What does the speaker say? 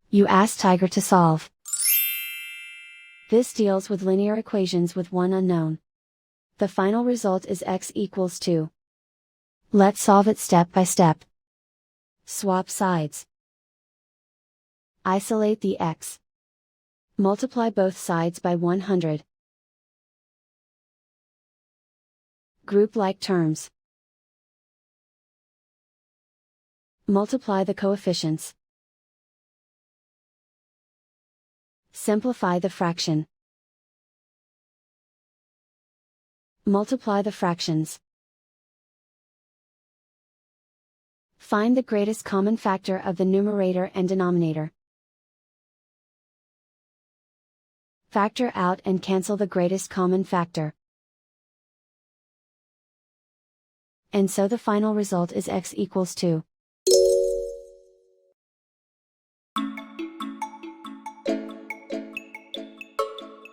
You ask Tiger to solve. This deals with linear equations with one unknown. The final result is x equals 2. Let's solve it step by step. Swap sides. Isolate the x. Multiply both sides by 100. Group like terms. Multiply the coefficients. Simplify the fraction. Multiply the fractions. Find the greatest common factor of the numerator and denominator. Factor out and cancel the greatest common factor. And so the final result is x equals 2.